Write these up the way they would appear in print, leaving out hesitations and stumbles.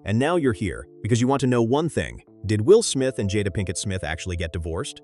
And now you're here because you want to know one thing. Did Will Smith and Jada Pinkett Smith actually get divorced?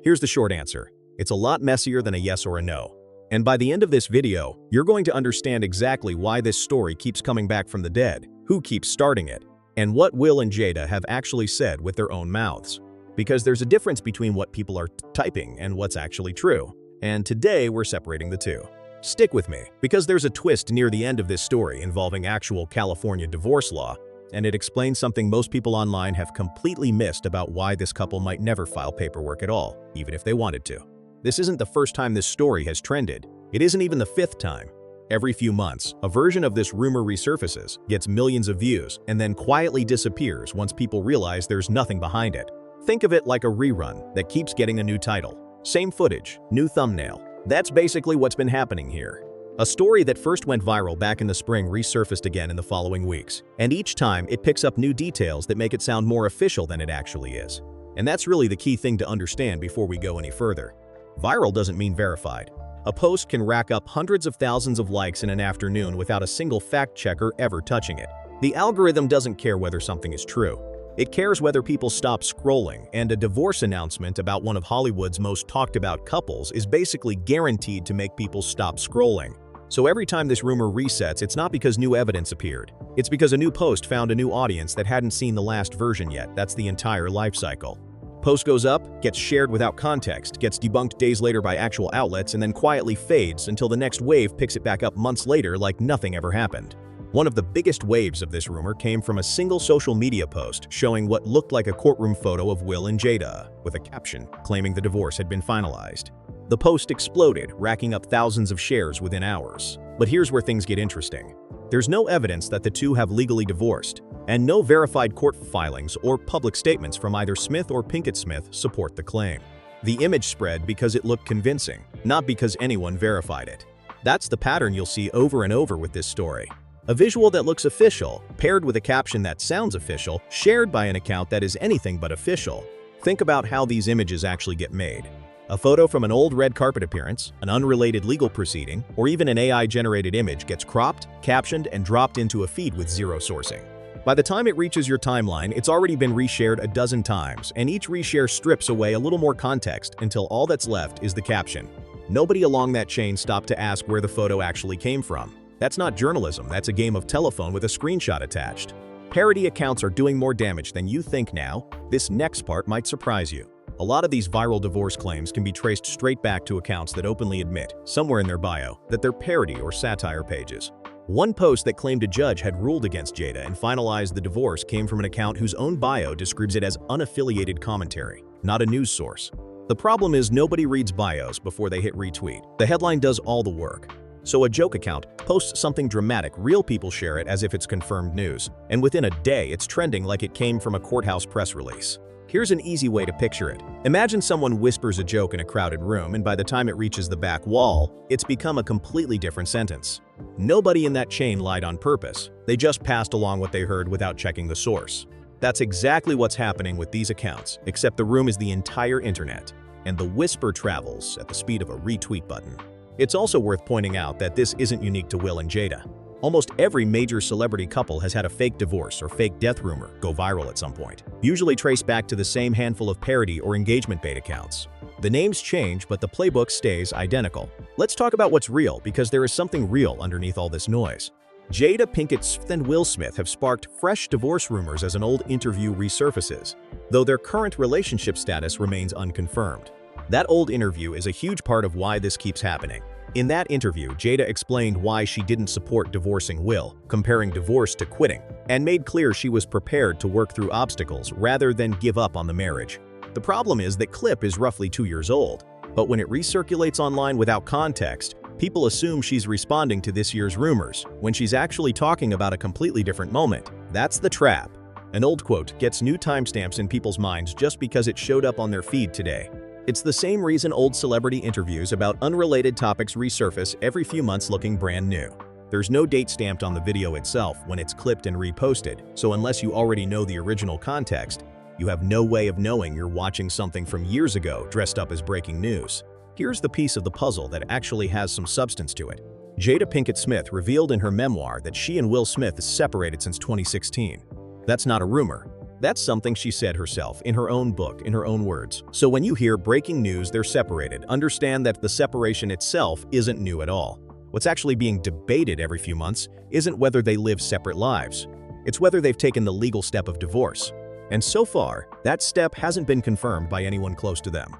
Here's the short answer. It's a lot messier than a yes or a no. And by the end of this video, you're going to understand exactly why this story keeps coming back from the dead, who keeps starting it, and what Will and Jada have actually said with their own mouths. Because there's a difference between what people are typing and what's actually true. And today we're separating the two. Stick with me, because there's a twist near the end of this story involving actual California divorce law, and it explains something most people online have completely missed about why this couple might never file paperwork at all, even if they wanted to. This isn't the first time this story has trended. It isn't even the fifth time. Every few months, a version of this rumor resurfaces, gets millions of views, and then quietly disappears once people realize there's nothing behind it. Think of it like a rerun that keeps getting a new title. Same footage, new thumbnail. That's basically what's been happening here. A story that first went viral back in the spring resurfaced again in the following weeks, and each time it picks up new details that make it sound more official than it actually is. And that's really the key thing to understand before we go any further. Viral doesn't mean verified. A post can rack up hundreds of thousands of likes in an afternoon without a single fact checker ever touching it. The algorithm doesn't care whether something is true. It cares whether people stop scrolling, and a divorce announcement about one of Hollywood's most talked about couples is basically guaranteed to make people stop scrolling. So every time this rumor resets, it's not because new evidence appeared. It's because a new post found a new audience that hadn't seen the last version yet. That's the entire life cycle. Post goes up, gets shared without context, gets debunked days later by actual outlets, and then quietly fades until the next wave picks it back up months later like nothing ever happened. One of the biggest waves of this rumor came from a single social media post showing what looked like a courtroom photo of Will and Jada, with a caption claiming the divorce had been finalized. The post exploded, racking up thousands of shares within hours. But here's where things get interesting. There's no evidence that the two have legally divorced, and no verified court filings or public statements from either Smith or Pinkett Smith support the claim. The image spread because it looked convincing, not because anyone verified it. That's the pattern you'll see over and over with this story. A visual that looks official, paired with a caption that sounds official, shared by an account that is anything but official. Think about how these images actually get made. A photo from an old red carpet appearance, an unrelated legal proceeding, or even an AI-generated image gets cropped, captioned, and dropped into a feed with zero sourcing. By the time it reaches your timeline, it's already been reshared a dozen times, and each reshare strips away a little more context until all that's left is the caption. Nobody along that chain stopped to ask where the photo actually came from. That's not journalism, that's a game of telephone with a screenshot attached. Parody accounts are doing more damage than you think now. This next part might surprise you. A lot of these viral divorce claims can be traced straight back to accounts that openly admit, somewhere in their bio, that they're parody or satire pages. One post that claimed a judge had ruled against Jada and finalized the divorce came from an account whose own bio describes it as unaffiliated commentary, not a news source. The problem is nobody reads bios before they hit retweet. The headline does all the work. So a joke account posts something dramatic, real people share it as if it's confirmed news, and within a day it's trending like it came from a courthouse press release. Here's an easy way to picture it. Imagine someone whispers a joke in a crowded room, and by the time it reaches the back wall, it's become a completely different sentence. Nobody in that chain lied on purpose. They just passed along what they heard without checking the source. That's exactly what's happening with these accounts, except the room is the entire internet, and the whisper travels at the speed of a retweet button. It's also worth pointing out that this isn't unique to Will and Jada. Almost every major celebrity couple has had a fake divorce or fake death rumor go viral at some point, usually traced back to the same handful of parody or engagement bait accounts. The names change, but the playbook stays identical. Let's talk about what's real, because there is something real underneath all this noise. Jada Pinkett Smith and Will Smith have sparked fresh divorce rumors as an old interview resurfaces, though their current relationship status remains unconfirmed. That old interview is a huge part of why this keeps happening. In that interview, Jada explained why she didn't support divorcing Will, comparing divorce to quitting, and made clear she was prepared to work through obstacles rather than give up on the marriage. The problem is that clip is roughly 2 years old, but when it recirculates online without context, people assume she's responding to this year's rumors, when she's actually talking about a completely different moment. That's the trap. An old quote gets new timestamps in people's minds just because it showed up on their feed today. It's the same reason old celebrity interviews about unrelated topics resurface every few months looking brand new. There's no date stamped on the video itself when it's clipped and reposted, so unless you already know the original context, you have no way of knowing you're watching something from years ago dressed up as breaking news. Here's the piece of the puzzle that actually has some substance to it. Jada Pinkett Smith revealed in her memoir that she and Will Smith separated since 2016. That's not a rumor. That's something she said herself in her own book, in her own words. So when you hear breaking news they're separated, understand that the separation itself isn't new at all. What's actually being debated every few months isn't whether they live separate lives. It's whether they've taken the legal step of divorce. And so far, that step hasn't been confirmed by anyone close to them.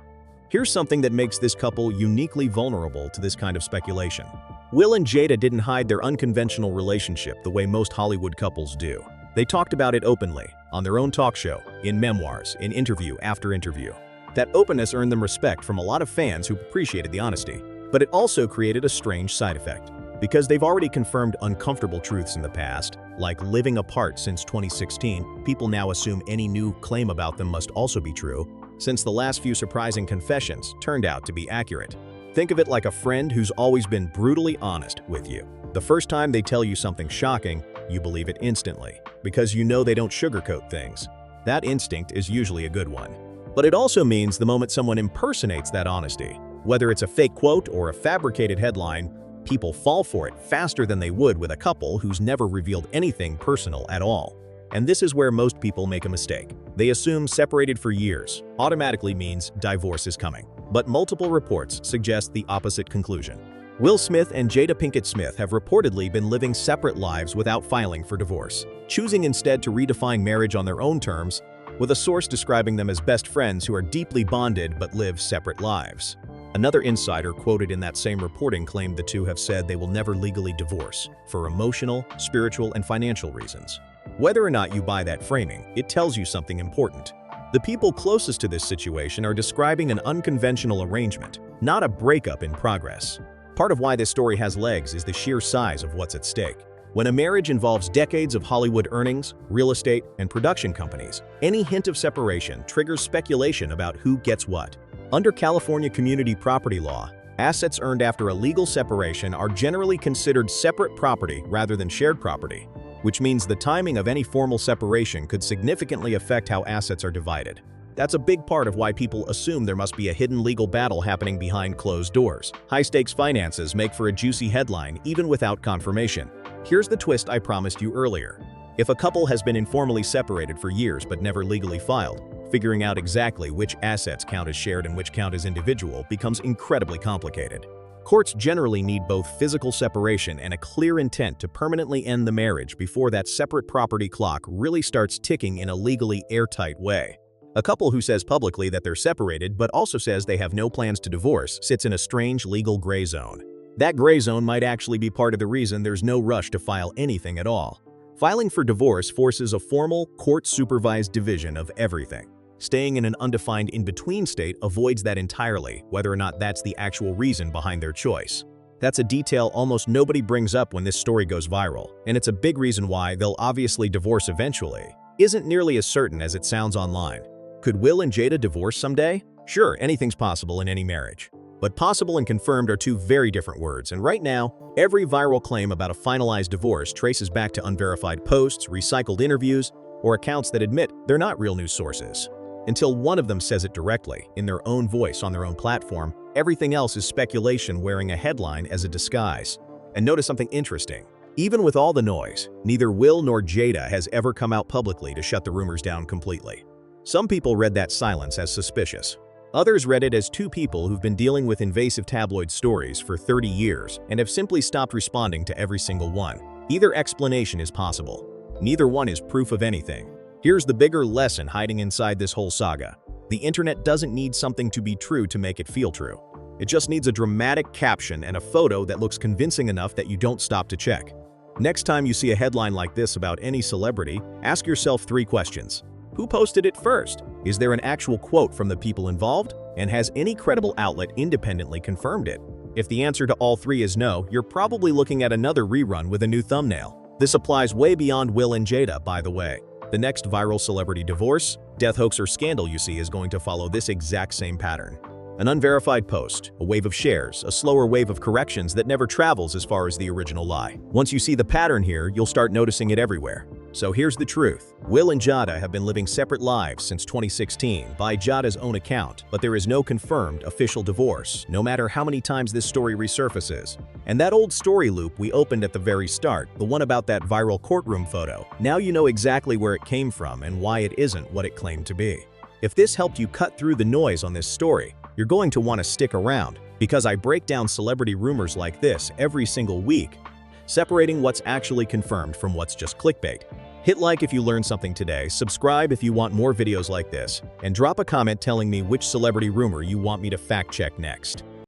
Here's something that makes this couple uniquely vulnerable to this kind of speculation. Will and Jada didn't hide their unconventional relationship the way most Hollywood couples do. They talked about it openly, on their own talk show, in memoirs, in interview after interview. That openness earned them respect from a lot of fans who appreciated the honesty. But it also created a strange side effect. Because they've already confirmed uncomfortable truths in the past, like living apart since 2016, people now assume any new claim about them must also be true, since the last few surprising confessions turned out to be accurate. Think of it like a friend who's always been brutally honest with you. The first time they tell you something shocking, you believe it instantly, because you know they don't sugarcoat things. That instinct is usually a good one. But it also means the moment someone impersonates that honesty, whether it's a fake quote or a fabricated headline, people fall for it faster than they would with a couple who's never revealed anything personal at all. And this is where most people make a mistake. They assume separated for years automatically means divorce is coming. But multiple reports suggest the opposite conclusion. Will Smith and Jada Pinkett Smith have reportedly been living separate lives without filing for divorce, choosing instead to redefine marriage on their own terms, with a source describing them as best friends who are deeply bonded but live separate lives. Another insider quoted in that same reporting claimed the two have said they will never legally divorce for emotional, spiritual, and financial reasons. Whether or not you buy that framing, it tells you something important. The people closest to this situation are describing an unconventional arrangement, not a breakup in progress. Part of why this story has legs is the sheer size of what's at stake. When a marriage involves decades of Hollywood earnings, real estate, and production companies, any hint of separation triggers speculation about who gets what. Under California community property law, assets earned after a legal separation are generally considered separate property rather than shared property, which means the timing of any formal separation could significantly affect how assets are divided. That's a big part of why people assume there must be a hidden legal battle happening behind closed doors. High-stakes finances make for a juicy headline even without confirmation. Here's the twist I promised you earlier. If a couple has been informally separated for years but never legally filed, figuring out exactly which assets count as shared and which count as individual becomes incredibly complicated. Courts generally need both physical separation and a clear intent to permanently end the marriage before that separate property clock really starts ticking in a legally airtight way. A couple who says publicly that they're separated but also says they have no plans to divorce sits in a strange legal gray zone. That gray zone might actually be part of the reason there's no rush to file anything at all. Filing for divorce forces a formal, court-supervised division of everything. Staying in an undefined in-between state avoids that entirely, whether or not that's the actual reason behind their choice. That's a detail almost nobody brings up when this story goes viral, and it's a big reason why they'll obviously divorce eventually. Isn't nearly as certain as it sounds online. Could Will and Jada divorce someday? Sure, anything's possible in any marriage. But possible and confirmed are two very different words, and right now, every viral claim about a finalized divorce traces back to unverified posts, recycled interviews, or accounts that admit they're not real news sources. Until one of them says it directly, in their own voice on their own platform, everything else is speculation wearing a headline as a disguise. And notice something interesting. Even with all the noise, neither Will nor Jada has ever come out publicly to shut the rumors down completely. Some people read that silence as suspicious. Others read it as two people who've been dealing with invasive tabloid stories for 30 years and have simply stopped responding to every single one. Either explanation is possible. Neither one is proof of anything. Here's the bigger lesson hiding inside this whole saga. The internet doesn't need something to be true to make it feel true. It just needs a dramatic caption and a photo that looks convincing enough that you don't stop to check. Next time you see a headline like this about any celebrity, ask yourself 3 questions. Who posted it first? Is there an actual quote from the people involved? And has any credible outlet independently confirmed it? If the answer to all 3 is no, you're probably looking at another rerun with a new thumbnail. This applies way beyond Will and Jada, by the way. The next viral celebrity divorce, death hoax, or scandal you see is going to follow this exact same pattern. An unverified post, a wave of shares, a slower wave of corrections that never travels as far as the original lie. Once you see the pattern here, you'll start noticing it everywhere. So here's the truth. Will and Jada have been living separate lives since 2016 by Jada's own account, but there is no confirmed official divorce, no matter how many times this story resurfaces. And that old story loop we opened at the very start, the one about that viral courtroom photo, now you know exactly where it came from and why it isn't what it claimed to be. If this helped you cut through the noise on this story, you're going to want to stick around, because I break down celebrity rumors like this every single week, separating what's actually confirmed from what's just clickbait. Hit like if you learned something today, subscribe if you want more videos like this, and drop a comment telling me which celebrity rumor you want me to fact check next.